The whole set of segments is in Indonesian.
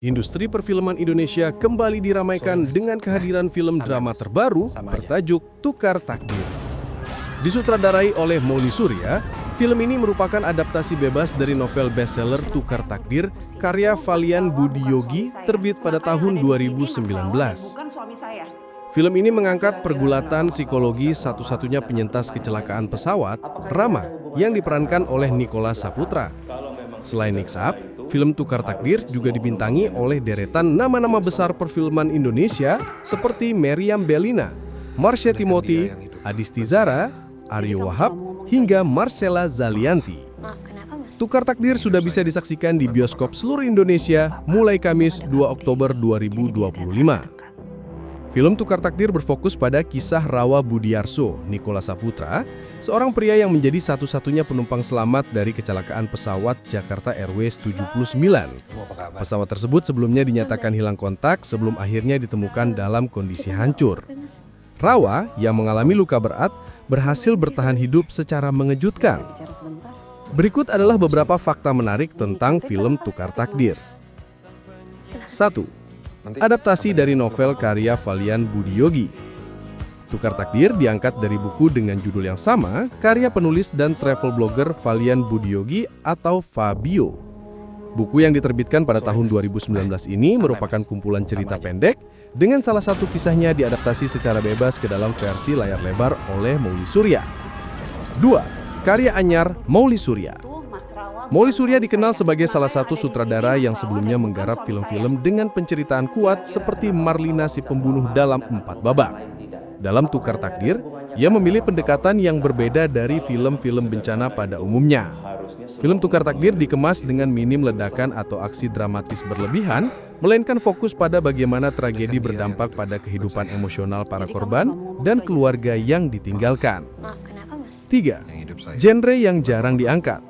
Industri perfilman Indonesia kembali diramaikan dengan kehadiran film drama terbaru bertajuk Tukar Takdir. Disutradarai oleh Mouli Surya, film ini merupakan adaptasi bebas dari novel bestseller Tukar Takdir karya Valian Budiyogi terbit pada tahun 2019. Film ini mengangkat pergulatan psikologi satu-satunya penyintas kecelakaan pesawat, Rama, yang diperankan oleh Nicholas Saputra. Selain Niksap, film Tukar Takdir juga dibintangi oleh deretan nama-nama besar perfilman Indonesia seperti Meriam Bellina, Marsha Timothy, Adisti Zara, Aryo Wahab, hingga Marcella Zalianty. Tukar Takdir sudah bisa disaksikan di bioskop seluruh Indonesia mulai Kamis 2 Oktober 2025. Film Tukar Takdir berfokus pada kisah Rawa Budiarso, Nicholas Saputra, seorang pria yang menjadi satu-satunya penumpang selamat dari kecelakaan pesawat Jakarta Airways 79. Pesawat tersebut sebelumnya dinyatakan hilang kontak sebelum akhirnya ditemukan dalam kondisi hancur. Rawa, yang mengalami luka berat, berhasil bertahan hidup secara mengejutkan. Berikut adalah beberapa fakta menarik tentang film Tukar Takdir. 1. Adaptasi dari novel karya Valian Budiyogi. Tukar Takdir diangkat dari buku dengan judul yang sama, karya penulis dan travel blogger Valian Budiyogi atau Fabio. Buku yang diterbitkan pada tahun 2019 ini merupakan kumpulan cerita pendek dengan salah satu kisahnya diadaptasi secara bebas ke dalam versi layar lebar oleh Mouli Surya. 2. Karya anyar Mouli Surya. Mouli Surya dikenal sebagai salah satu sutradara yang sebelumnya menggarap film-film dengan penceritaan kuat seperti Marlina si Pembunuh dalam 4 babak. Dalam Tukar Takdir, ia memilih pendekatan yang berbeda dari film-film bencana pada umumnya. Film Tukar Takdir dikemas dengan minim ledakan atau aksi dramatis berlebihan, melainkan fokus pada bagaimana tragedi berdampak pada kehidupan emosional para korban dan keluarga yang ditinggalkan. 3. Genre yang jarang diangkat.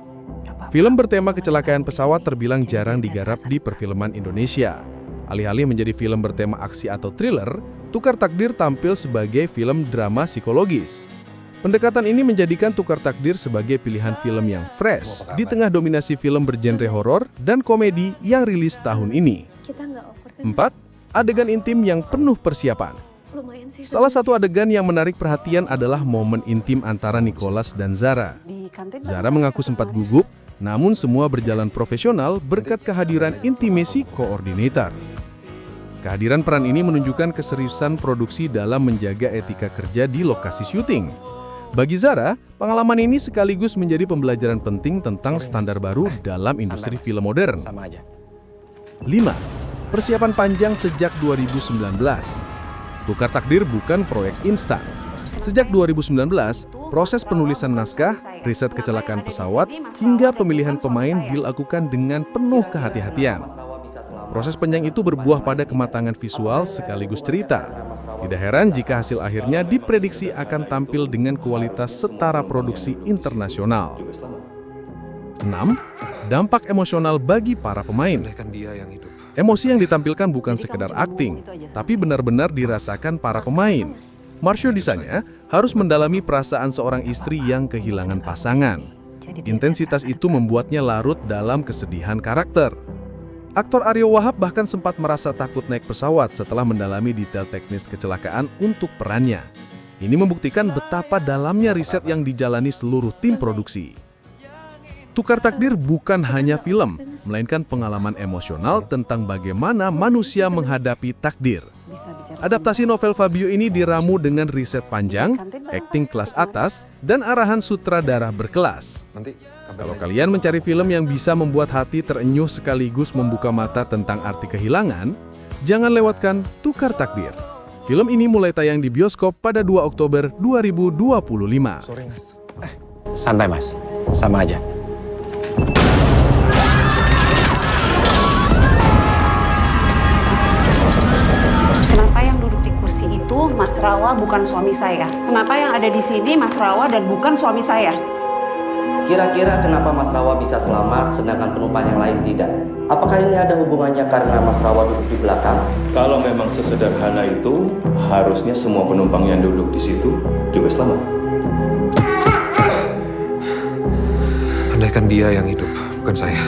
Film bertema kecelakaan pesawat terbilang jarang digarap di perfilman Indonesia. Alih-alih menjadi film bertema aksi atau thriller, Tukar Takdir tampil sebagai film drama psikologis. Pendekatan ini menjadikan Tukar Takdir sebagai pilihan film yang fresh di tengah dominasi film bergenre horor dan komedi yang rilis tahun ini. 4. Adegan intim yang penuh persiapan. Salah satu adegan yang menarik perhatian adalah momen intim antara Nicholas dan Zara. Zara mengaku sempat gugup, namun semua berjalan profesional berkat kehadiran intimacy coordinator. Kehadiran peran ini menunjukkan keseriusan produksi dalam menjaga etika kerja di lokasi syuting. Bagi Zara, pengalaman ini sekaligus menjadi pembelajaran penting tentang standar baru dalam industri film modern. 5. Persiapan panjang sejak 2019. Tukar Takdir bukan proyek instan. Sejak 2019, proses penulisan naskah, riset kecelakaan pesawat, hingga pemilihan pemain dilakukan dengan penuh kehati-hatian. Proses panjang itu berbuah pada kematangan visual sekaligus cerita. Tidak heran jika hasil akhirnya diprediksi akan tampil dengan kualitas setara produksi internasional. 6. Dampak emosional bagi para pemain. Emosi yang ditampilkan bukan sekedar akting, tapi benar-benar dirasakan para pemain. Marsha Disanya harus mendalami perasaan seorang istri yang kehilangan pasangan. Intensitas itu membuatnya larut dalam kesedihan karakter. Aktor Aryo Wahab bahkan sempat merasa takut naik pesawat setelah mendalami detail teknis kecelakaan untuk perannya. Ini membuktikan betapa dalamnya riset yang dijalani seluruh tim produksi. Tukar Takdir bukan hanya film, melainkan pengalaman emosional tentang bagaimana manusia menghadapi takdir. Adaptasi novel Fabio ini diramu dengan riset panjang, akting kelas atas, dan arahan sutradara berkelas. Kalau kalian mencari film yang bisa membuat hati terenyuh sekaligus membuka mata tentang arti kehilangan, jangan lewatkan Tukar Takdir. Film ini mulai tayang di bioskop pada 2 Oktober 2025. Santai mas, sama aja. Kenapa yang duduk di kursi itu Mas Rawa bukan suami saya? Kenapa yang ada di sini Mas Rawa dan bukan suami saya? Kira-kira kenapa Mas Rawa bisa selamat sedangkan penumpang yang lain tidak? Apakah ini ada hubungannya karena Mas Rawa duduk di belakang? Kalau memang sesederhana itu, harusnya semua penumpang yang duduk di situ juga selamat. Andaikan dia yang hidup, bukan saya.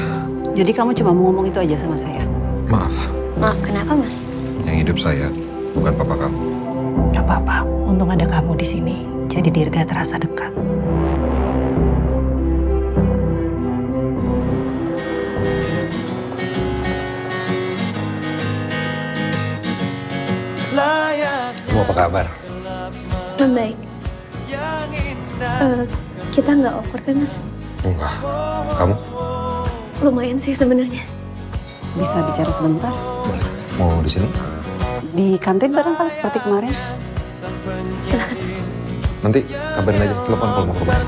Jadi kamu cuma mau ngomong itu aja sama saya? Maaf, Maaf, kenapa mas? yang hidup saya bukan papa kamu. Gak apa-apa, untung ada kamu di sini. Jadi Dirga terasa dekat. Kamu apa kabar? Baik. Kita nggak awkward ya mas? Enggak. Kamu? Lumayan sih sebenarnya. Bisa bicara sebentar? Boleh. Mau di sini? Di kantin barangkali seperti kemarin? Silakan mas. Nanti kabarin aja, telepon kalau mau ke rumah.